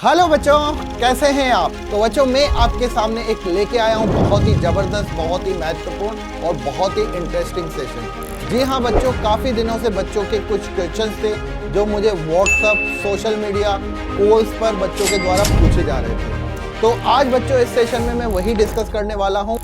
Hello बच्चों, कैसे हैं आप। तो बच्चों मैं आपके सामने एक लेके आया हूं बहुत ही जबरदस्त, बहुत ही महत्वपूर्ण और बहुत ही इंटरेस्टिंग सेशन। जी हाँ बच्चों, काफी दिनों से बच्चों के कुछ क्वेश्चंस थे जो मुझे व्हाट्सएप, सोशल मीडिया, कॉल्स पर बच्चों के द्वारा पूछे जा रहे थे। तो आज बच्चों इस सेशन में मैं वही डिस्कस करने वाला हूं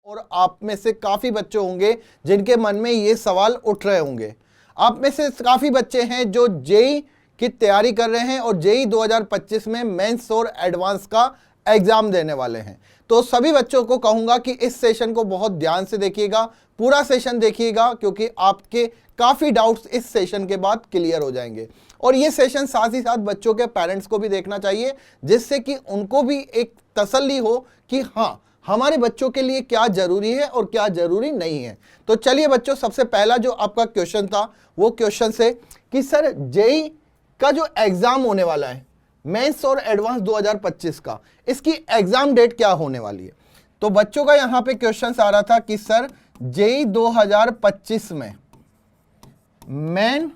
और आप में से काफी बच्चे होंगे जिनके मन में ये सवाल उठ रहे होंगे। आप में से काफी बच्चे हैं जो जेई की तैयारी कर रहे हैं और जेई 2025 में मेंस और एडवांस का एग्जाम देने वाले हैं। तो सभी बच्चों को कहूंगा कि इस सेशन को बहुत ध्यान से देखिएगा, पूरा सेशन देखिएगा, क्योंकि आपके काफी डाउट्स इस सेशन के बाद क्लियर हो जाएंगे। और ये सेशन साथ ही साथ बच्चों के पेरेंट्स को भी देखना चाहिए, जिससे कि उनको भी एक तसल्ली हो कि हाँ हमारे बच्चों के लिए क्या जरूरी है और क्या जरूरी नहीं है। तो चलिए बच्चों, सबसे पहला जो आपका क्वेश्चन था वो क्वेश्चन से कि सर जेई का जो एग्जाम होने वाला है मेंस और एडवांस 2025 का, इसकी एग्जाम डेट क्या होने वाली है। तो बच्चों का यहां पे क्वेश्चन आ रहा था कि सर जेई 2025 में मेन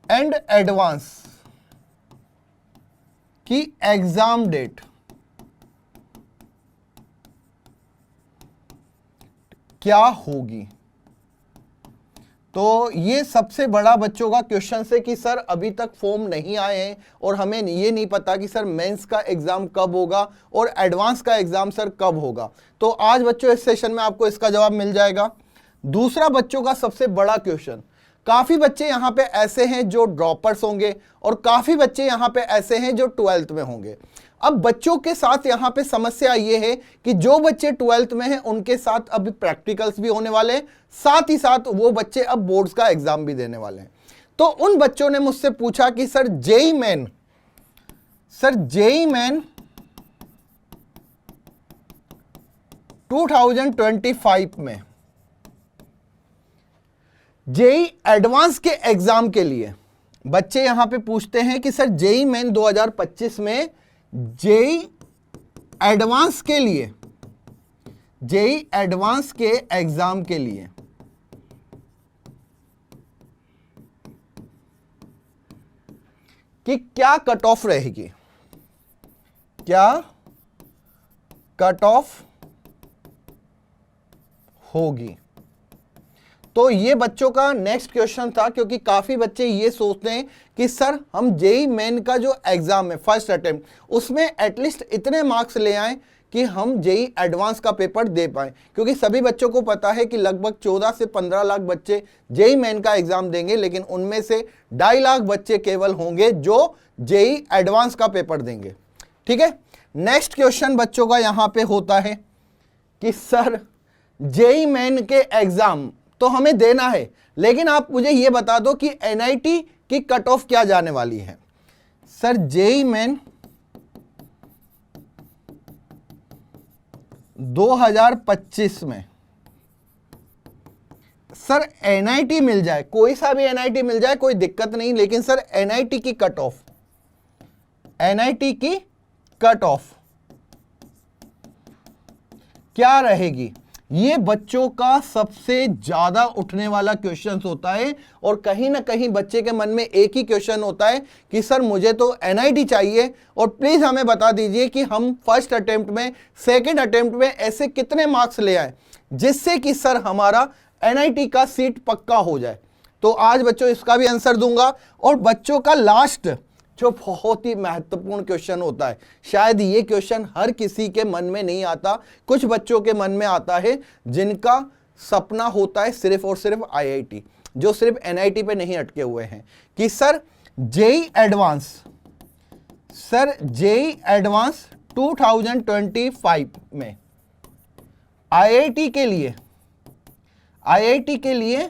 एंड एडवांस की एग्जाम डेट क्या होगी। तो ये सबसे बड़ा बच्चों का क्वेश्चन है कि सर अभी तक फॉर्म नहीं आए हैं और हमें ये नहीं पता कि सर मेंस का एग्जाम कब होगा और एडवांस का एग्जाम सर कब होगा। तो आज बच्चों इस सेशन में आपको इसका जवाब मिल जाएगा। दूसरा बच्चों का सबसे बड़ा क्वेश्चन, काफी बच्चे यहाँ पे ऐसे हैं जो ड्रॉपर्स होंगे और काफी बच्चे यहाँ पे ऐसे हैं जो 12th में होंगे। अब बच्चों के साथ यहाँ पे समस्या ये है कि जो बच्चे 12th में हैं उनके साथ अभी प्रैक्टिकल्स भी होने वाले हैं, साथ ही साथ वो बच्चे अब बोर्ड्स का एग्जाम भी देने वाले हैं। तो उन बच्चों ने मुझसे पूछा कि सर जेई मेन 2025 में जेई एडवांस के एग्जाम के लिए बच्चे यहां पे पूछते हैं कि सर जेई मेन 2025 में जेई एडवांस के लिए, जेई एडवांस के एग्जाम के लिए कि क्या कट ऑफ रहेगी, क्या कट ऑफ होगी। तो ये बच्चों का नेक्स्ट क्वेश्चन था, क्योंकि काफी बच्चे ये सोचते हैं कि सर हम जेई मेन का जो एग्जाम है फर्स्ट अटेम्प्ट, उसमें एटलीस्ट इतने मार्क्स ले आए कि हम जेई एडवांस का पेपर दे पाएं, क्योंकि सभी बच्चों को पता है कि लगभग 14 से 15 लाख बच्चे जेई मेन का एग्जाम देंगे, लेकिन उनमें से 2.5 लाख बच्चे केवल होंगे जो जेई एडवांस का पेपर देंगे। ठीक है, नेक्स्ट क्वेश्चन बच्चों का यहां पे होता है कि सर जेई मेन के एग्जाम तो हमें देना है, लेकिन आप मुझे यह बता दो कि एनआईटी की कट ऑफ क्या जाने वाली है। सर जेई मेन 2025 में सर एनआईटी मिल जाए, कोई सा भी एनआईटी मिल जाए कोई दिक्कत नहीं, लेकिन सर एनआईटी की कट ऑफ, एनआईटी की कट ऑफ क्या रहेगी। ये बच्चों का सबसे ज्यादा उठने वाला क्वेश्चन होता है और कहीं ना कहीं बच्चे के मन में एक ही क्वेश्चन होता है कि सर मुझे तो एनआईटी चाहिए और प्लीज हमें बता दीजिए कि हम फर्स्ट अटेम्प्ट में, सेकंड अटेम्प्ट में ऐसे कितने मार्क्स ले आए जिससे कि सर हमारा एनआईटी का सीट पक्का हो जाए। तो आज बच्चों इसका भी आंसर दूंगा। और बच्चों का लास्ट जो बहुत ही महत्वपूर्ण क्वेश्चन होता है, शायद ये क्वेश्चन हर किसी के मन में नहीं आता, कुछ बच्चों के मन में आता है जिनका सपना होता है सिर्फ और सिर्फ आईआईटी, जो सिर्फ एनआईटी पे नहीं अटके हुए हैं कि sir JEE advanced, sir JEE advanced 2025 में आईआईटी के लिए, आईआईटी के लिए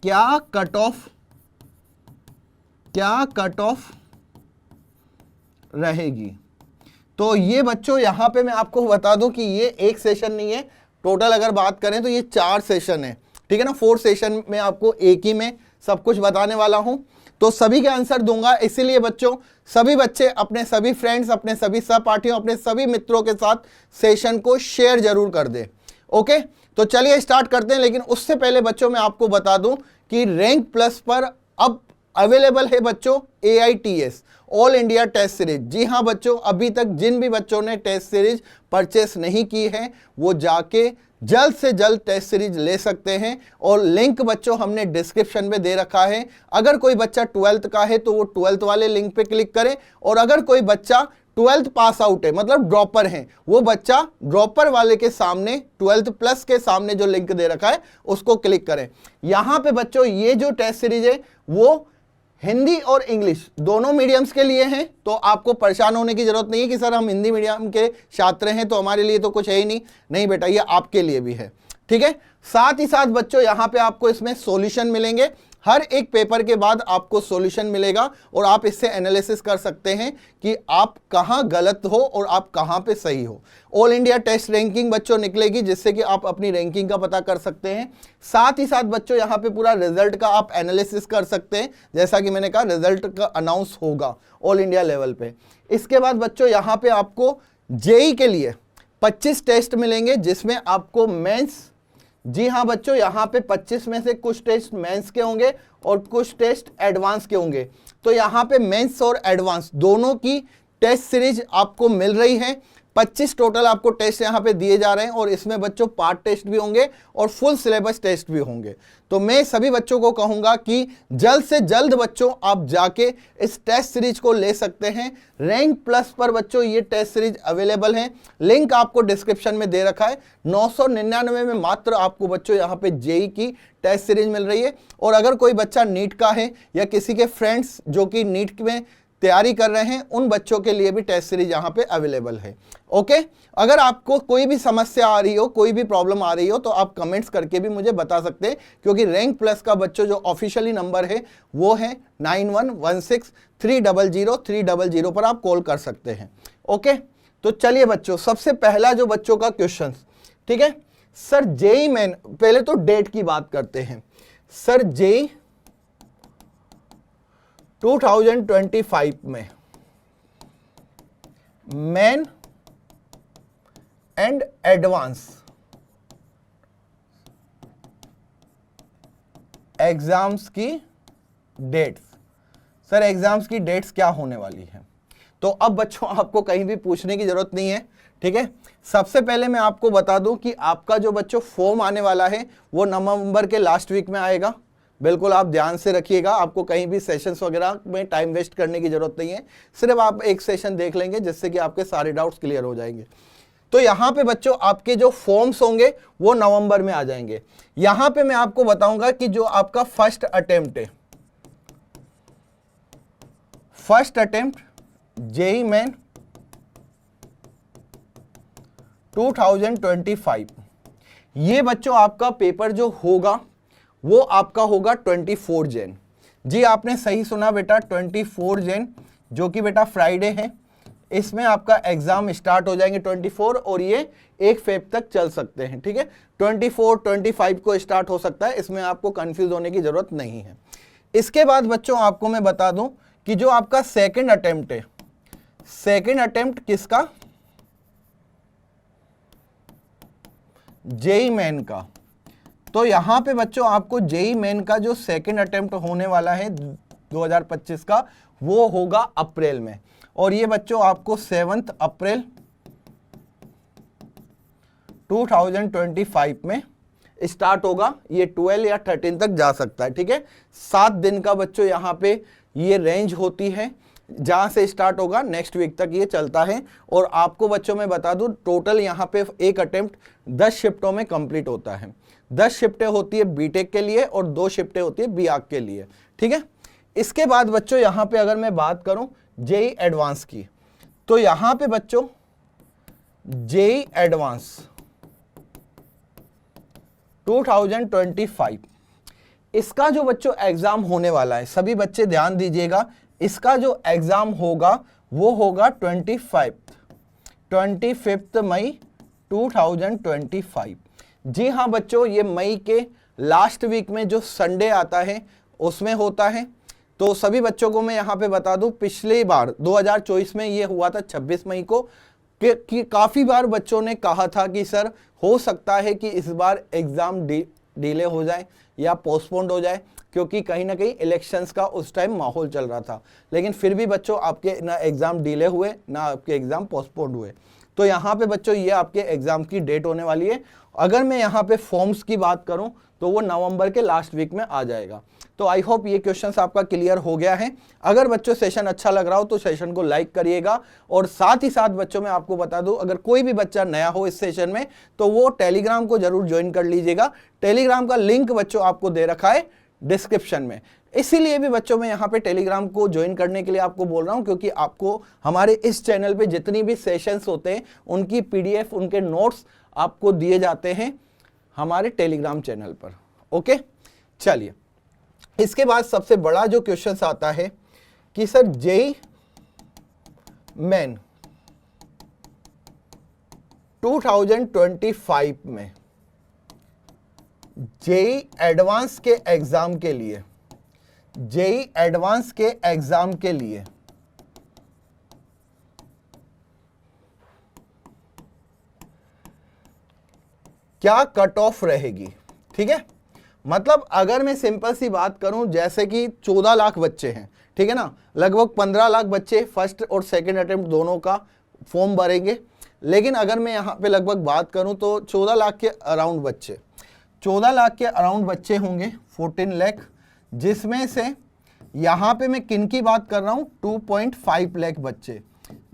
क्या कट ऑफ रहेगी। तो ये बच्चों यहां पे मैं आपको बता दूं कि ये एक सेशन नहीं है, टोटल अगर बात करें तो ये 4 सेशन है। ठीक है ना, 4 सेशन में आपको एक ही में सब कुछ बताने वाला हूं, तो सभी के आंसर दूंगा। इसीलिए बच्चों सभी बच्चे अपने सभी फ्रेंड्स, अपने सभी सहपाठियों, अपने सभी मित्रों के साथ सेशन को शेयर जरूर कर दे। ओके, तो चलिए स्टार्ट करते हैं, लेकिन उससे पहले बच्चों मैं आपको बता दूं कि रैंक प्लस पर अब अवेलेबल है बच्चों AITS all India test series. जी हाँ बच्चों, अभी तक जिन भी बच्चों ने टेस्ट सीरीज परचेस नहीं की है वो जाके जल्द से जल्द टेस्ट सीरीज ले सकते हैं, और लिंक बच्चों हमने डिस्क्रिप्शन में दे रखा है। अगर कोई बच्चा 12th का है तो वो 12th वाले लिंक पे क्लिक करें, और अगर कोई बच्चा 12th पास आउट है मतलब ड्रॉपर है, वो बच्चा ड्रॉपर वाले के सामने 12th प्लस के सामने जो लिंक दे रखा है उसको क्लिक करें। यहां पे बच्चों ये जो टेस्ट सीरीज है वो हिंदी और इंग्लिश दोनों मीडियम्स के लिए हैं, तो आपको परेशान होने की जरूरत नहीं है कि सर हम हिंदी मीडियम के छात्र हैं तो हमारे लिए तो कुछ है ही नहीं। नहीं बेटा, ये आपके लिए भी है, ठीक है। साथ ही साथ बच्चों यहाँ पे आपको इसमें सॉल्यूशन मिलेंगे, हर एक पेपर के बाद आपको सॉल्यूशन मिलेगा और आप इससे एनालिसिस कर सकते हैं कि आप कहां गलत हो और आप कहां पे सही हो। ऑल इंडिया टेस्ट रैंकिंग बच्चों निकलेगी जिससे कि आप अपनी रैंकिंग का पता कर सकते हैं। साथ ही साथ बच्चों यहां पे पूरा रिजल्ट का आप एनालिसिस कर सकते हैं, जैसा कि मैंने कहा रिजल्ट का अनाउंस होगा ऑल इंडिया लेवल पे। इसके बाद बच्चों यहां पे आपको जेई के लिए 25 टेस्ट मिलेंगे जिसमें आपको मेंस, जी हाँ बच्चों, यहाँ पे 25 में से कुछ टेस्ट मेंस के होंगे और कुछ टेस्ट एडवांस के होंगे। तो यहाँ पे मेंस और एडवांस दोनों की टेस्ट सीरीज आपको मिल रही है। 25 टोटल आपको टेस्ट यहाँ पे दिए जा रहे हैं, और इसमें बच्चों पार्ट टेस्ट भी होंगे और फुल सिलेबस टेस्ट भी होंगे। तो मैं सभी बच्चों को कहूँगा कि जल्द से जल्द बच्चों आप जाके इस टेस्ट सीरीज को ले सकते हैं। रैंक प्लस पर बच्चों ये टेस्ट सीरीज अवेलेबल है, लिंक आपको डिस्क्रिप्शन में दे रखा है। 999 में मात्र आपको बच्चों यहाँ पे जेई की टेस्ट सीरीज मिल रही है। और अगर कोई बच्चा नीट का है या किसी के फ्रेंड्स जो कि नीट में तैयारी कर रहे हैं, उन बच्चों के लिए भी टेस्ट सीरीज यहाँ पे अवेलेबल है। ओके, अगर आपको कोई भी समस्या आ रही हो, कोई भी प्रॉब्लम आ रही हो, तो आप कमेंट्स करके भी मुझे बता सकते हैं, क्योंकि रैंक प्लस का बच्चों जो ऑफिशियली नंबर है वो है 9116300300 पर आप कॉल कर सकते हैं। ओके, तो चलिए बच्चों, सबसे पहला जो बच्चों का क्वेश्चन, ठीक है सर जेई मेन, पहले तो डेट की बात करते हैं। सर जेई 2025 में मेन एंड एडवांस एग्जाम्स की डेट्स, सर एग्जाम्स की डेट्स क्या होने वाली है? तो अब बच्चों आपको कहीं भी पूछने की जरूरत नहीं है, ठीक है। सबसे पहले मैं आपको बता दूं कि आपका जो बच्चों फॉर्म आने वाला है वो नवंबर के लास्ट वीक में आएगा। बिल्कुल आप ध्यान से रखिएगा, आपको कहीं भी सेशंस वगैरह में टाइम वेस्ट करने की जरूरत नहीं है, सिर्फ आप एक सेशन देख लेंगे जिससे कि आपके सारे डाउट्स क्लियर हो जाएंगे। तो यहाँ पे बच्चों आपके जो फॉर्म्स होंगे वो नवंबर में आ जाएंगे। यहाँ पे मैं आपको बताऊंगा कि जो आपका फर्स्ट अटेम्प्ट है, फर्स्ट अटेम्प्ट जेई मेन 2025, ये बच्चों आपका पेपर जो होगा वो आपका होगा 24 जैन। जी आपने सही सुना बेटा, 24 जैन, जो कि बेटा फ्राइडे है, इसमें आपका एग्जाम स्टार्ट हो जाएंगे 24, और ये 1 फेब तक चल सकते हैं, ठीक है। 24, 25 को स्टार्ट हो सकता है, इसमें आपको कंफ्यूज होने की जरूरत नहीं है। इसके बाद बच्चों आपको मैं बता दूं कि जो आपका सेकंड अटेम्प्ट है, सेकंड अटेम्प्ट किसका? जेई मेन का। तो यहां पे बच्चों आपको जेई मेन का जो सेकंड अटेम्प्ट होने वाला है 2025 का, वो होगा अप्रैल में, और ये बच्चों आपको 7 अप्रैल 2025 में स्टार्ट होगा। ये 12 या 13 तक जा सकता है, ठीक है। 7 दिन का बच्चों यहाँ पे ये रेंज होती है, जहां से स्टार्ट होगा नेक्स्ट वीक तक ये चलता है। और आपको बच्चों मैं बता दूं, टोटल यहाँ पे एक अटेम्प्ट 10 शिफ्टों में कंप्लीट होता है। 10 शिफ्टें होती है बीटेक के लिए और 2 शिफ्टें होती है बीआक के लिए, ठीक है। इसके बाद बच्चों यहाँ पे अगर मैं बात करूं जेई एडवांस की, तो यहाँ पे बच्चों जेई एडवांस 2025, इसका जो बच्चों एग्जाम होने वाला है, सभी बच्चे ध्यान दीजिएगा, इसका जो एग्जाम होगा वो होगा 25 मई 2025। जी हाँ बच्चों, ये मई के लास्ट वीक में जो संडे आता है उसमें होता है। तो सभी बच्चों को मैं यहाँ पे बता दूं, पिछली बार 2024 में ये हुआ था 26 मई को, कि काफ़ी बार बच्चों ने कहा था कि सर हो सकता है कि इस बार एग्ज़ाम डिले हो जाए या पोस्टपोन्ड हो जाए, क्योंकि कहीं ना कहीं इलेक्शंस का उस टाइम माहौल चल रहा था। लेकिन फिर भी बच्चों आपके ना एग्ज़ाम डिले हुए ना आपके एग्ज़ाम पोस्टपोन्ड हुए। तो यहाँ पे बच्चों ये आपके एग्ज़ाम की डेट होने वाली है। अगर मैं यहाँ पे फॉर्म्स की बात करूँ तो वो नवंबर के लास्ट वीक में आ जाएगा। तो आई होप ये क्वेश्चंस आपका क्लियर हो गया है। अगर बच्चों सेशन अच्छा लग रहा हो तो सेशन को लाइक करिएगा, और साथ ही साथ बच्चों मैं आपको बता दूं, अगर कोई भी बच्चा नया हो इस सेशन में तो वो टेलीग्राम को जरूर ज्वाइन कर लीजिएगा। टेलीग्राम का लिंक बच्चों आपको दे रखा है डिस्क्रिप्शन में। इसीलिए भी बच्चों मैं यहाँ पे टेलीग्राम को ज्वाइन करने के लिए आपको बोल रहा हूँ, क्योंकि आपको हमारे इस चैनल पे जितनी भी सेशंस होते हैं उनकी PDF, उनके नोट्स आपको दिए जाते हैं हमारे टेलीग्राम चैनल पर। ओके, चलिए इसके बाद सबसे बड़ा जो क्वेश्चन आता है कि सर जेईई मेन 2025 में जेईई एडवांस के एग्जाम के लिए, जेईई एडवांस के एग्जाम के लिए क्या कट ऑफ रहेगी। ठीक है, मतलब अगर मैं सिंपल सी बात करूं, जैसे कि 14 लाख बच्चे हैं, ठीक है ना, लगभग 15 लाख बच्चे फर्स्ट और सेकंड अटेम्प्ट दोनों का फॉर्म भरेंगे। लेकिन अगर मैं यहाँ पे लगभग बात करूं तो 14 लाख के अराउंड बच्चे, 14 लाख के अराउंड बच्चे होंगे, 14 लाख, जिसमें से यहाँ पे मैं किन की बात कर रहा हूँ, 2.5 लाख बच्चे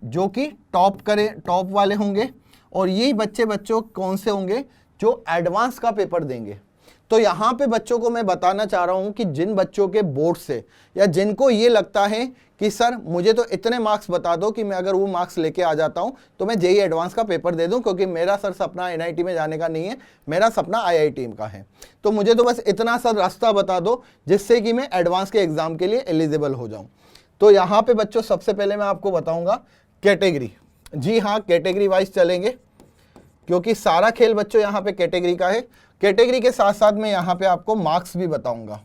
जो कि टॉप वाले होंगे। और यही बच्चे बच्चों कौन से होंगे, जो एडवांस का पेपर देंगे। तो यहाँ पे बच्चों को मैं बताना चाह रहा हूँ कि जिन बच्चों के बोर्ड से, या जिनको ये लगता है कि सर मुझे तो इतने मार्क्स बता दो कि मैं अगर वो मार्क्स लेके आ जाता हूँ तो मैं जेईई एडवांस का पेपर दे दूँ, क्योंकि मेरा सर सपना NIT में जाने का नहीं है, मेरा सपना IIT का है। तो मुझे तो बस इतना सा रास्ता बता दो जिससे कि मैं एडवांस के एग्ज़ाम के लिए एलिजिबल हो जाऊँ। तो यहाँ पे बच्चों सबसे पहले मैं आपको बताऊँगा कैटेगरी। जी हाँ, कैटेगरी वाइज चलेंगे, क्योंकि सारा खेल बच्चों यहाँ पे कैटेगरी का है। कैटेगरी के साथ साथ मैं यहाँ पे आपको मार्क्स भी बताऊंगा।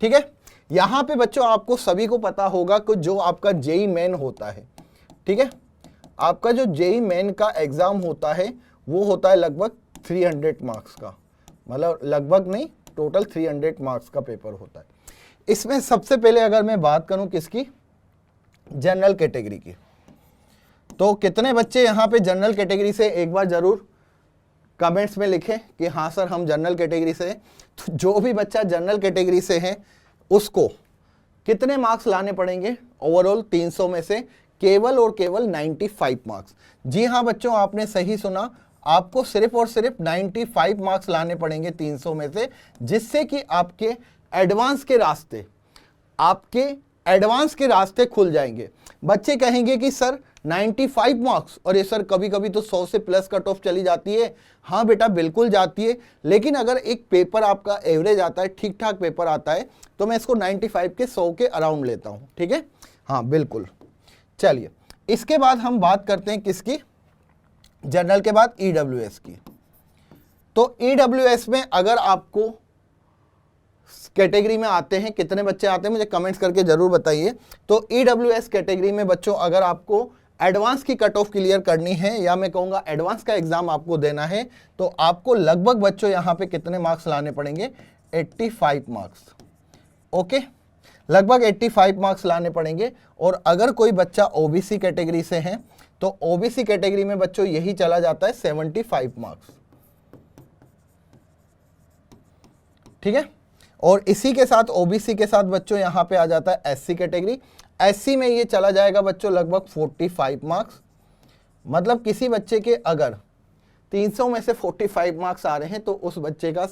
ठीक है, यहाँ पे बच्चों आपको सभी को पता होगा कि जो आपका जेईई मेन होता है, ठीक है, आपका जो जेईई मेन का एग्जाम होता है वो होता है लगभग 300 मार्क्स का, मतलब लगभग नहीं, टोटल 300 मार्क्स का पेपर होता है। इसमें सबसे पहले अगर मैं बात करूं किसकी, जनरल कैटेगरी की, तो कितने बच्चे यहाँ पे जनरल कैटेगरी से, एक बार जरूर कमेंट्स में लिखें कि हाँ सर हम जनरल कैटेगरी से हैं। तो जो भी बच्चा जनरल कैटेगरी से है उसको कितने मार्क्स लाने पड़ेंगे, ओवरऑल 300 में से केवल और केवल 95 मार्क्स। जी हाँ बच्चों, आपने सही सुना, आपको सिर्फ और सिर्फ 95 मार्क्स लाने पड़ेंगे 300 में से, जिससे कि आपके एडवांस के रास्ते खुल जाएंगे। बच्चे कहेंगे कि सर 95 मार्क्स, और ये सर कभी कभी तो 100 से प्लस कट ऑफ चली जाती है। हाँ बेटा बिल्कुल जाती है, लेकिन अगर एक पेपर आपका एवरेज आता है, ठीक ठाक पेपर आता है, तो मैं इसको 95 के 100 के अराउंड लेता हूँ। ठीक है, हाँ बिल्कुल। चलिए इसके बाद हम बात करते हैं किसकी, जनरल के बाद EWS की। तो EWS में अगर आपको कैटेगरी में आते हैं, कितने बच्चे आते हैं मुझे कमेंट्स करके जरूर बताइए। तो EWS कैटेगरी में बच्चों अगर आपको एडवांस की कट ऑफ क्लियर करनी है, या मैं कहूँगा एडवांस का एग्जाम आपको देना है, तो आपको लगभग बच्चों यहाँ पे कितने मार्क्स लाने पड़ेंगे, 85 मार्क्स। ओके, लगभग 85 मार्क्स लाने पड़ेंगे। और अगर कोई बच्चा OBC कैटेगरी से है तो OBC कैटेगरी में बच्चों यही चला जाता है 75 मार्क्स। ठीक है, और इसी के साथ OBC के साथ बच्चों यहाँ पे आ जाता है SC कैटेगरी। SC में ये चला जाएगा बच्चों लगभग 45 मार्क्स। मतलब किसी बच्चे के अगर 300 में से 45 मार्क्स आ रहे हैं तो उस बच्चे का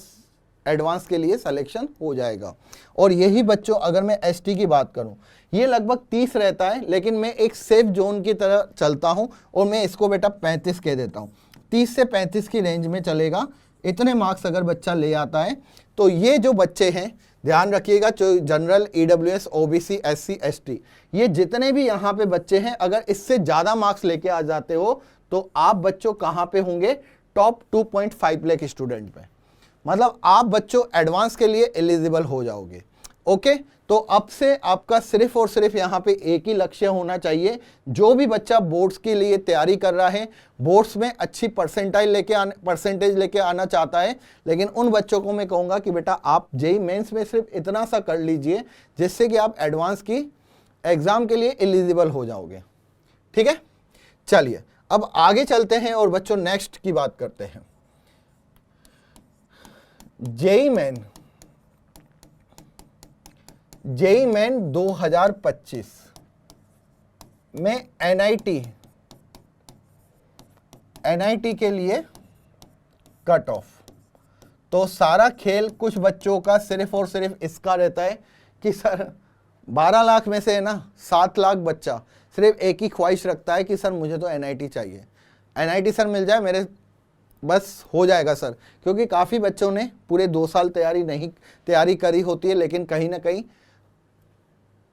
एडवांस के लिए सिलेक्शन हो जाएगा। और यही बच्चों अगर मैं ST की बात करूं, ये लगभग 30 रहता है, लेकिन मैं एक सेफ जोन की तरह चलता हूं और मैं इसको बेटा 35 कह देता हूं। 30 से 35 की रेंज में चलेगा। इतने मार्क्स अगर बच्चा ले आता है तो ये जो बच्चे हैं ध्यान रखिएगा, जो general, EWS, OBC, SC, ST, ये जितने भी यहाँ पे बच्चे हैं, अगर इससे ज़्यादा मार्क्स लेके आ जाते हो तो आप बच्चों कहाँ पे होंगे, टॉप 2.5 लाख स्टूडेंट पे। मतलब आप बच्चों एडवांस के लिए एलिजिबल हो जाओगे। ओके, तो अब से आपका सिर्फ और सिर्फ यहाँ पे एक ही लक्ष्य होना चाहिए। जो भी बच्चा बोर्ड्स के लिए तैयारी कर रहा है, बोर्ड्स में अच्छी परसेंटेज लेके आना चाहता है, लेकिन उन बच्चों को मैं कहूँगा कि बेटा आप जेईई मेंस में सिर्फ इतना सा कर लीजिए जिससे कि आप एडवांस की एग्जाम के लिए एलिजिबल हो जाओगे। ठीक है, चलिए अब आगे चलते हैं और बच्चों नेक्स्ट की बात करते हैं। जेईई मेन 2025 में एनआईटी के लिए कट ऑफ। तो सारा खेल कुछ बच्चों का सिर्फ और सिर्फ इसका रहता है कि सर 12 लाख में से है ना 7 लाख बच्चा सिर्फ एक ही ख्वाहिश रखता है कि सर मुझे तो एनआईटी चाहिए, एनआईटी सर मिल जाए मेरे बस हो जाएगा सर। क्योंकि काफ़ी बच्चों ने पूरे 2 साल तैयारी करी होती है, लेकिन कहीं ना कहीं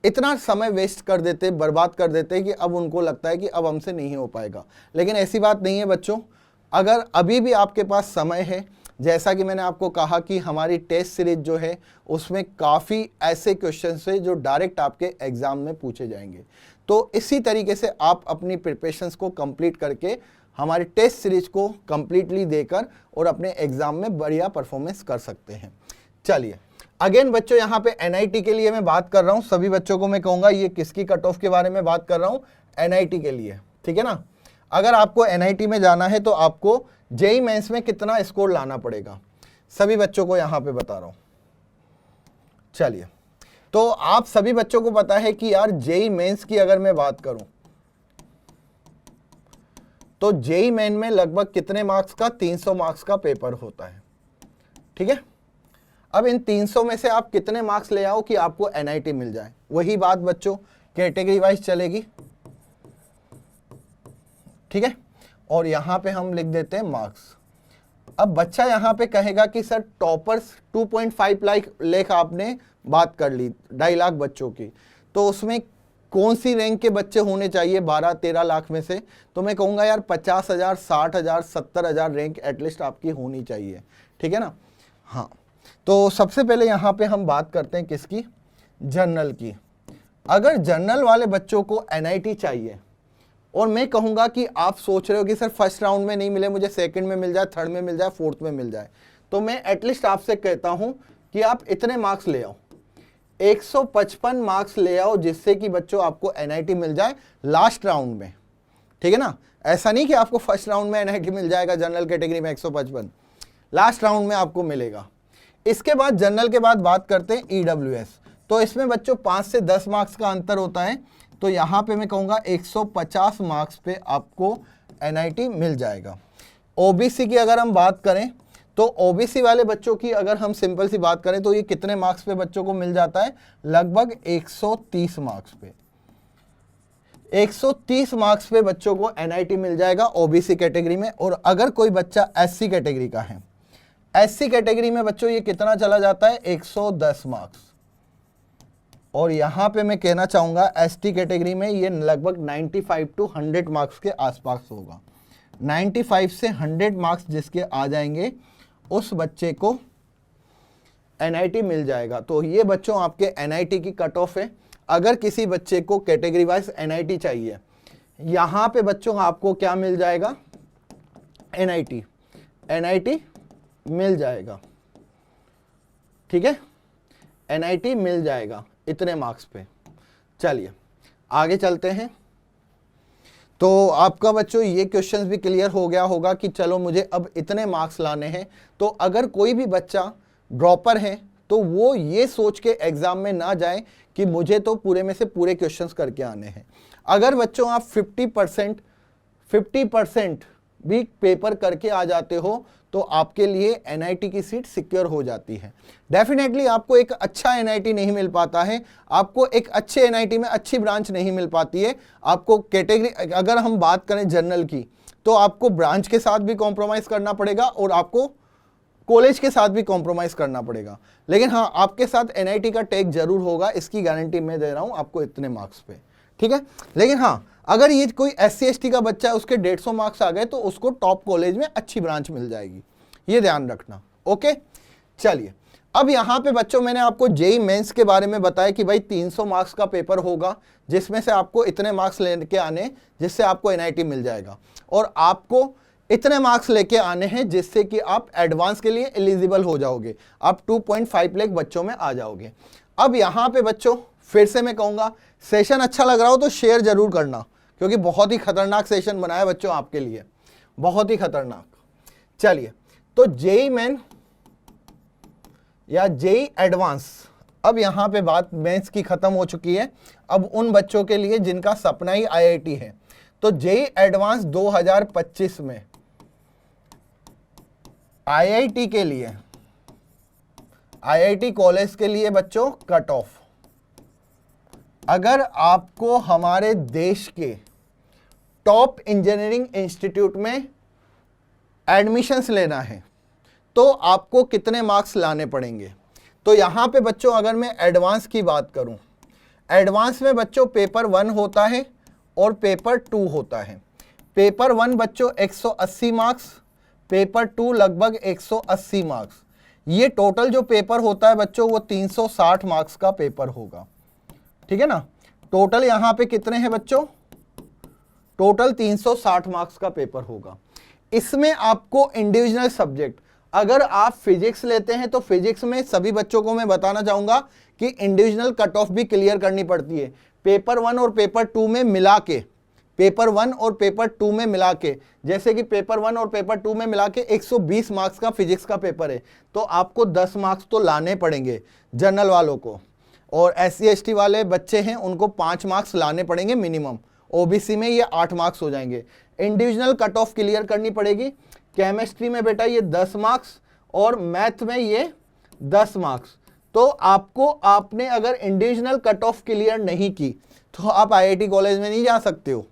इतना समय वेस्ट कर देते, बर्बाद कर देते कि अब उनको लगता है कि अब हमसे नहीं हो पाएगा। लेकिन ऐसी बात नहीं है बच्चों, अगर अभी भी आपके पास समय है, जैसा कि मैंने आपको कहा कि हमारी टेस्ट सीरीज जो है उसमें काफ़ी ऐसे क्वेश्चंस है जो डायरेक्ट आपके एग्जाम में पूछे जाएंगे। तो इसी तरीके से आप अपनी प्रिपरेशंस को कंप्लीट करके हमारी टेस्ट सीरीज को कंप्लीटली देकर और अपने एग्जाम में बढ़िया परफॉर्मेंस कर सकते हैं। चलिए अगेन बच्चों, यहाँ पे एनआईटी के लिए मैं बात कर रहा हूँ। सभी बच्चों को मैं कहूँगा ये किसकी कट ऑफ के बारे में बात कर रहा हूँ, एनआईटी के लिए। ठीक है ना, अगर आपको एनआईटी में जाना है तो आपको जेईई मेंस में कितना स्कोर लाना पड़ेगा, सभी बच्चों को यहाँ पे बता रहा हूँ। चलिए, तो आप सभी बच्चों को पता है कि यार जेईई मेंस की अगर मैं बात करूं तो जेईई मेन में लगभग कितने मार्क्स का, 300 मार्क्स का पेपर होता है। ठीक है, अब इन 300 में से आप कितने मार्क्स ले आओ कि आपको एनआईटी मिल जाए। वही बात बच्चों कैटेगरी वाइज चलेगी। ठीक है, और यहां पे हम लिख देते हैं मार्क्स। अब बच्चा यहां पे कहेगा कि सर टॉपर्स 2.5 लाख आपने बात कर ली, 2.5 लाख बच्चों की, तो उसमें कौन सी रैंक के बच्चे होने चाहिए 12-13 लाख में से। तो मैं कहूँगा यार 50,000, 60,000, 70,000 रैंक एटलीस्ट आपकी होनी चाहिए। ठीक है ना, हाँ। तो सबसे पहले यहाँ पे हम बात करते हैं किसकी, जनरल की। अगर जनरल वाले बच्चों को एनआईटी चाहिए और मैं कहूँगा कि आप सोच रहे हो कि सर फर्स्ट राउंड में नहीं मिले, मुझे सेकंड में मिल जाए, थर्ड में मिल जाए, फोर्थ में मिल जाए, तो मैं एटलीस्ट आपसे कहता हूँ कि आप इतने मार्क्स ले आओ, 155 मार्क्स ले आओ, जिससे कि बच्चों आपको एनआईटी मिल जाए लास्ट राउंड में। ठीक है ना, ऐसा नहीं कि आपको फर्स्ट राउंड में एनआईटी मिल जाएगा जनरल कैटेगरी में 155, लास्ट राउंड में आपको मिलेगा। इसके बाद जनरल के बाद बात करते हैं ईडब्ल्यूएस। तो इसमें बच्चों 5 से 10 मार्क्स का अंतर होता है। तो यहाँ पे मैं कहूँगा 150 मार्क्स पे आपको एनआईटी मिल जाएगा। ओबीसी की अगर हम बात करें तो ओबीसी वाले बच्चों की अगर हम सिंपल सी बात करें तो ये कितने मार्क्स पे बच्चों को मिल जाता है, लगभग 130 मार्क्स पे। 130 मार्क्स पे बच्चों को एनआईटी मिल जाएगा ओबीसी कैटेगरी में। और अगर कोई बच्चा एससी कैटेगरी का है, एससी कैटेगरी में बच्चों ये कितना चला जाता है, 110 मार्क्स। और यहां पे मैं कहना चाहूंगा एसटी कैटेगरी में ये लगभग 95 टू 100 मार्क्स के आसपास होगा। 95 से 100 मार्क्स जिसके आ जाएंगे उस बच्चे को एनआईटी मिल जाएगा। तो ये बच्चों आपके एनआईटी की कट ऑफ है। अगर किसी बच्चे को कैटेगरी वाइज एनआईटी चाहिए, यहां पे बच्चों आपको क्या मिल जाएगा, एनआईटी मिल जाएगा। ठीक है, एनआईटी मिल जाएगा इतने मार्क्स पे। चलिए आगे चलते हैं। तो आपका बच्चों ये क्वेश्चंस भी क्लियर हो गया होगा कि चलो मुझे अब इतने मार्क्स लाने हैं। तो अगर कोई भी बच्चा ड्रॉपर है तो वो ये सोच के एग्जाम में ना जाए कि मुझे तो पूरे में से पूरे क्वेश्चंस करके आने हैं। अगर बच्चों आप 50% भी पेपर करके आ जाते हो तो आपके लिए एनआईटी की सीट सिक्योर हो जाती है। डेफिनेटली आपको एक अच्छा एनआईटी नहीं मिल पाता है, आपको एक अच्छे एनआईटी में अच्छी ब्रांच नहीं मिल पाती है। आपको कैटेगरी, अगर हम बात करें जनरल की, तो आपको ब्रांच के साथ भी कॉम्प्रोमाइज़ करना पड़ेगा और आपको कॉलेज के साथ भी कॉम्प्रोमाइज़ करना पड़ेगा। लेकिन हाँ, आपके साथ एनआईटी का टैग जरूर होगा, इसकी गारंटी मैं दे रहा हूँ आपको इतने मार्क्स पे। ठीक है, लेकिन हाँ, अगर ये कोई SC ST का बच्चा है, उसके 150 मार्क्स आ गए तो उसको टॉप कॉलेज में अच्छी ब्रांच मिल जाएगी, ये ध्यान रखना। ओके, चलिए अब यहाँ पे बच्चों मैंने आपको जेई मेंस के बारे में बताया कि भाई 300 मार्क्स का पेपर होगा, जिसमें से आपको इतने मार्क्स लेके आने जिससे आपको एनआईटी मिल जाएगा, और आपको इतने मार्क्स लेके आने हैं जिससे कि आप एडवांस के लिए एलिजिबल हो जाओगे, आप 2.5 लाख बच्चों में आ जाओगे। अब यहाँ पे बच्चों फिर से मैं कहूँगा, सेशन अच्छा लग रहा हो तो शेयर जरूर करना, क्योंकि बहुत ही खतरनाक सेशन बनाया बच्चों आपके लिए, बहुत ही खतरनाक। चलिए, तो जेई मेन या जेई एडवांस, अब यहाँ पे बात मेंस की खत्म हो चुकी है। अब उन बच्चों के लिए जिनका सपना ही आईआईटी है, तो जेई एडवांस 2025 में आईआईटी के लिए, आईआईटी कॉलेज के लिए बच्चों कट ऑफ, अगर आपको हमारे देश के टॉप इंजीनियरिंग इंस्टीट्यूट में एडमिशन्स लेना है तो आपको कितने मार्क्स लाने पड़ेंगे। तो यहाँ पे बच्चों अगर मैं एडवांस की बात करूँ, एडवांस में बच्चों पेपर 1 होता है और पेपर 2 होता है। पेपर 1 बच्चों 180 मार्क्स, पेपर 2 लगभग 180 मार्क्स। ये टोटल जो पेपर होता है बच्चों वो 360 मार्क्स का पेपर होगा, ठीक है ना। टोटल यहाँ पे कितने हैं बच्चों, टोटल 360 मार्क्स का पेपर होगा। इसमें आपको इंडिविजुअल सब्जेक्ट, अगर आप फिजिक्स लेते हैं तो फिजिक्स में सभी बच्चों को मैं बताना चाहूंगा कि इंडिविजुअल कट ऑफ भी क्लियर करनी पड़ती है। पेपर 1 और पेपर 2 में मिला के, पेपर 1 और पेपर 2 में मिला के, जैसे कि पेपर 1 और पेपर 2 में मिला के 120 मार्क्स का फिजिक्स का पेपर है, तो आपको 10 मार्क्स तो लाने पड़ेंगे जनरल वालों को, और SC ST वाले बच्चे हैं उनको 5 मार्क्स लाने पड़ेंगे मिनिमम। ओबीसी में ये 8 मार्क्स हो जाएंगे। इंडिविजुअल कट ऑफ क्लियर करनी पड़ेगी। केमिस्ट्री में बेटा ये 10 मार्क्स और मैथ में ये 10 मार्क्स। तो आपको, आपने अगर इंडिविजुअल कट ऑफ क्लियर नहीं की तो आप आईआईटी कॉलेज में नहीं जा सकते हो।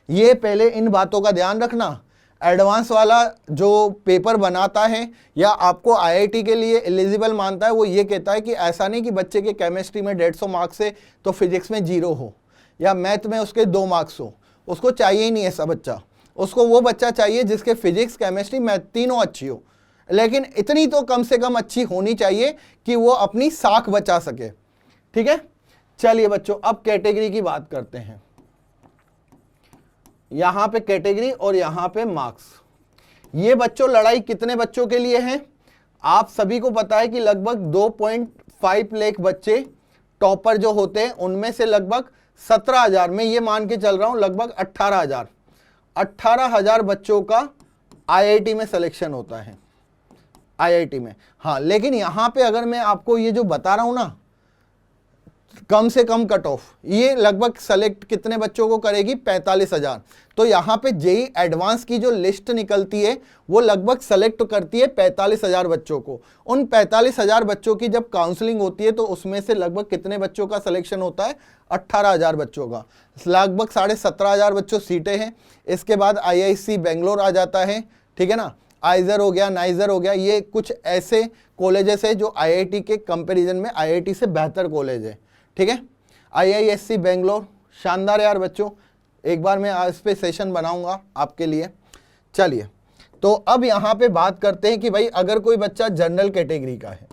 ये पहले इन बातों का ध्यान रखना। एडवांस वाला जो पेपर बनाता है या आपको आईआईटी के लिए एलिजिबल मानता है, वो ये कहता है कि ऐसा नहीं कि बच्चे के केमिस्ट्री में 150 मार्क्स है तो फिजिक्स में 0 हो या मैथ में उसके 2 मार्क्स हो। उसको चाहिए ही नहीं ऐसा बच्चा। उसको वो बच्चा चाहिए जिसके फिजिक्स केमिस्ट्री मैथ तीनों अच्छी हो, लेकिन इतनी तो कम से कम अच्छी होनी चाहिए कि वो अपनी साख बचा सके, ठीक है। चलिए बच्चों, अब कैटेगरी की बात करते हैं। यहां पे कैटेगरी और यहां पे मार्क्स। ये बच्चों लड़ाई कितने बच्चों के लिए है, आप सभी को पता है कि लगभग 2.5 लाख बच्चे टॉपर जो होते हैं, उनमें से लगभग 17,000, मैं ये मान के चल रहा हूं लगभग 18,000 बच्चों का आईआईटी में सिलेक्शन होता है, आईआईटी में। हाँ, लेकिन यहां पे अगर मैं आपको ये जो बता रहा हूं ना, कम से कम कट ऑफ, ये लगभग सेलेक्ट कितने बच्चों को करेगी, 45,000। तो यहाँ पे जेई एडवांस की जो लिस्ट निकलती है वो लगभग सेलेक्ट करती है 45,000 बच्चों को। उन 45,000 बच्चों की जब काउंसलिंग होती है तो उसमें से लगभग कितने बच्चों का सिलेक्शन होता है, 18,000 बच्चों का। लगभग 17,500 बच्चों सीटें हैं। इसके बाद आईआईसी बेंगलोर आ जाता है, ठीक है ना। आइजर हो गया, नाइजर हो गया, ये कुछ ऐसे कॉलेजेस है जो आईआईटी के कंपैरिजन में आईआईटी से बेहतर कॉलेज है, ठीक है। आईआईएससी बेंगलोर, शानदार यार बच्चों, एक बार मैं इस पे सेशन बनाऊंगा आपके लिए। चलिए, तो अब यहाँ पे बात करते हैं कि भाई अगर कोई बच्चा जनरल कैटेगरी का है,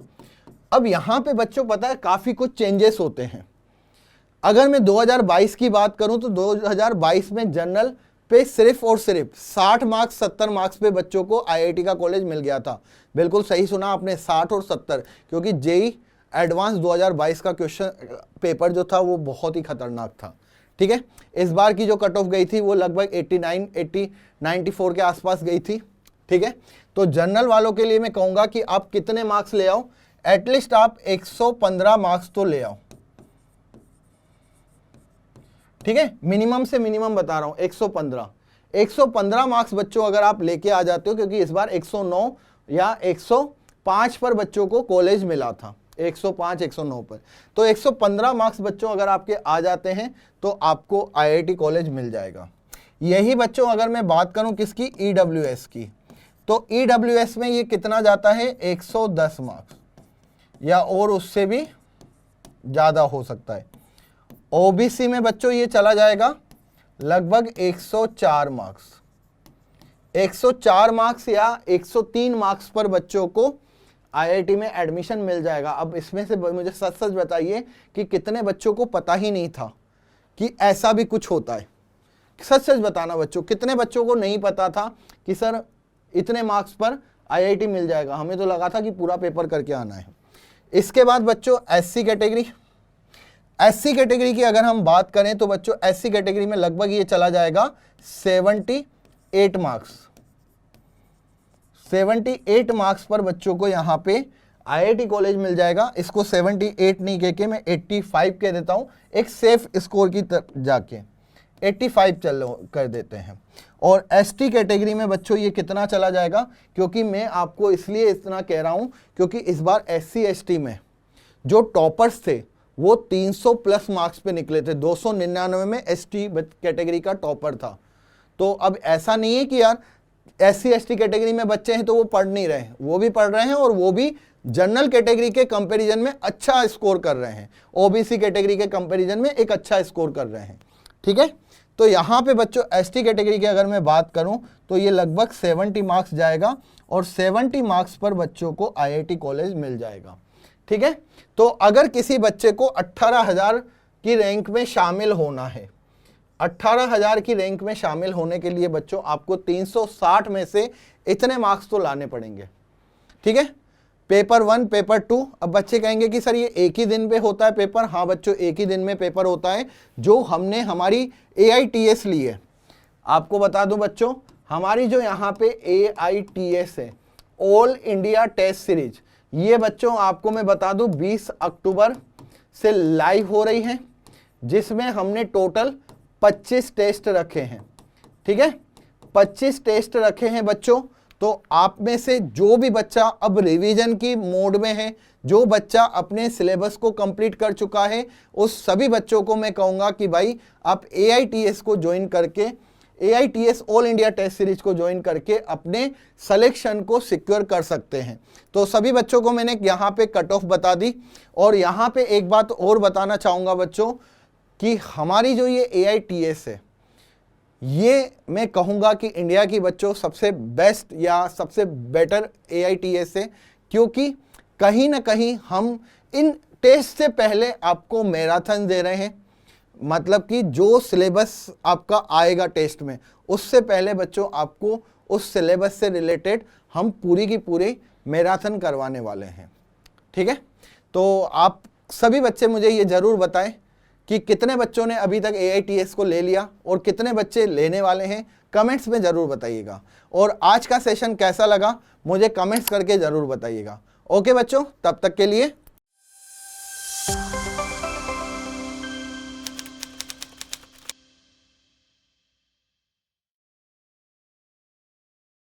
अब यहाँ पे बच्चों पता है काफ़ी कुछ चेंजेस होते हैं। अगर मैं 2022 की बात करूं तो 2022 में जनरल पे सिर्फ और सिर्फ 60 मार्क्स 70 मार्क्स पे बच्चों को आईआईटी का कॉलेज मिल गया था। बिल्कुल सही सुना आपने, 60 और 70, क्योंककि जेई एडवांस 2022 का क्वेश्चन पेपर जो था वो बहुत ही खतरनाक था, ठीक है। इस बार की जो कट ऑफ गई थी वो लगभग 94 के आसपास गई थी, ठीक है। तो जनरल वालों के लिए मैं कहूँगा कि आप कितने मार्क्स ले आओ, एटलीस्ट आप 115 मार्क्स तो ले आओ, ठीक है। मिनिमम से मिनिमम बता रहा हूं, 115 मार्क्स बच्चों अगर आप लेके आ जाते हो, क्योंकि इस बार 109 या 105 पर बच्चों को कॉलेज मिला था, 105 109 पर। तो 115 मार्क्स बच्चों अगर आपके आ जाते हैं तो आपको आईआईटी कॉलेज मिल जाएगा। यही बच्चों अगर मैं बात करूं किसकी, ईडब्ल्यूएस की, तो ईडब्ल्यूएस में ये कितना जाता है, 110 मार्क्स या और उससे भी ज़्यादा हो सकता है। ओबीसी में बच्चों ये चला जाएगा लगभग 104 मार्क्स, 104 मार्क्स या 103 मार्क्स पर बच्चों को आईआईटी में एडमिशन मिल जाएगा। अब इसमें से मुझे सच सच बताइए कि कितने बच्चों को पता ही नहीं था कि ऐसा भी कुछ होता है। सच सच बताना बच्चों, कितने बच्चों को नहीं पता था कि सर इतने मार्क्स पर आईआईटी मिल जाएगा। हमें तो लगा था कि पूरा पेपर करके आना है। इसके बाद बच्चों एससी कैटेगरी, एससी कैटेगरी की अगर हम बात करें तो बच्चों एससी कैटेगरी में लगभग ये चला जाएगा 78 मार्क्स। 78 मार्क्स पर बच्चों को यहाँ पे आईआईटी कॉलेज मिल जाएगा। इसको 78 नहीं कह के मैं 85 कह देता हूँ, एक सेफ स्कोर की तरफ जाके 85 कर देते हैं। और एसटी कैटेगरी में बच्चों ये कितना चला जाएगा, क्योंकि मैं आपको इसलिए इतना कह रहा हूँ क्योंकि इस बार एससी एसटी में जो टॉपर्स थे वो 300 प्लस मार्क्स पे निकले थे। 299 में एसटी कैटेगरी का टॉपर था। तो अब ऐसा नहीं है कि यार एससी एसटी कैटेगरी में बच्चे हैं तो वो पढ़ नहीं रहे हैं, वो भी पढ़ रहे हैं और वो भी जनरल कैटेगरी के कंपैरिजन में अच्छा स्कोर कर रहे हैं, ओबीसी कैटेगरी के कंपैरिजन में एक अच्छा स्कोर कर रहे हैं। ठीक है, तो यहाँ पे बच्चों एसटी कैटेगरी की अगर मैं बात करूं तो ये लगभग 70 मार्क्स जाएगा और 70 मार्क्स पर बच्चों को आईआईटी कॉलेज मिल जाएगा। ठीक है, तो अगर किसी बच्चे को 18,000 की रैंक में शामिल होना है, 18,000 की रैंक में शामिल होने के लिए बच्चों आपको 360 में से इतने मार्क्स तो लाने पड़ेंगे। ठीक है, पेपर 1 पेपर 2। अब बच्चे कहेंगे कि सर ये एक ही दिन पे होता है पेपर। हाँ बच्चों, एक ही दिन में पेपर होता है। जो हमने हमारी AITS ली है, आपको बता दूं बच्चों, हमारी जो यहाँ पे AITS है, ऑल इंडिया टेस्ट सीरीज, ये बच्चों आपको मैं बता दूं 20 अक्टूबर से लाइव हो रही है, जिसमें हमने टोटल 25 टेस्ट रखे हैं। ठीक है, 25 टेस्ट रखे हैं बच्चों। तो आप में से जो भी बच्चा अब रिवीजन की मोड में है, जो बच्चा अपने सिलेबस को कंप्लीट कर चुका है, उस सभी बच्चों को मैं कहूँगा कि भाई आप AITS को ज्वाइन करके, AITS all India test series को ज्वाइन करके अपने सिलेक्शन को सिक्योर कर सकते हैं। तो सभी बच्चों को मैंने यहाँ पे कट ऑफ बता दी। और यहाँ पे एक बात और बताना चाहूँगा बच्चों कि हमारी जो ये AITS है, ये मैं कहूँगा कि इंडिया की बच्चों सबसे बेस्ट या सबसे बेटर AITS है, क्योंकि कहीं ना कहीं हम इन टेस्ट से पहले आपको मैराथन दे रहे हैं। मतलब कि जो सिलेबस आपका आएगा टेस्ट में, उससे पहले बच्चों आपको उस सिलेबस से रिलेटेड हम पूरी की पूरी मैराथन करवाने वाले हैं। ठीक है, तो आप सभी बच्चे मुझे ये ज़रूर बताएं कि कितने बच्चों ने अभी तक AITS को ले लिया और कितने बच्चे लेने वाले हैं, कमेंट्स में ज़रूर बताइएगा। और आज का सेशन कैसा लगा मुझे कमेंट्स करके ज़रूर बताइएगा। ओके बच्चों, तब तक के लिए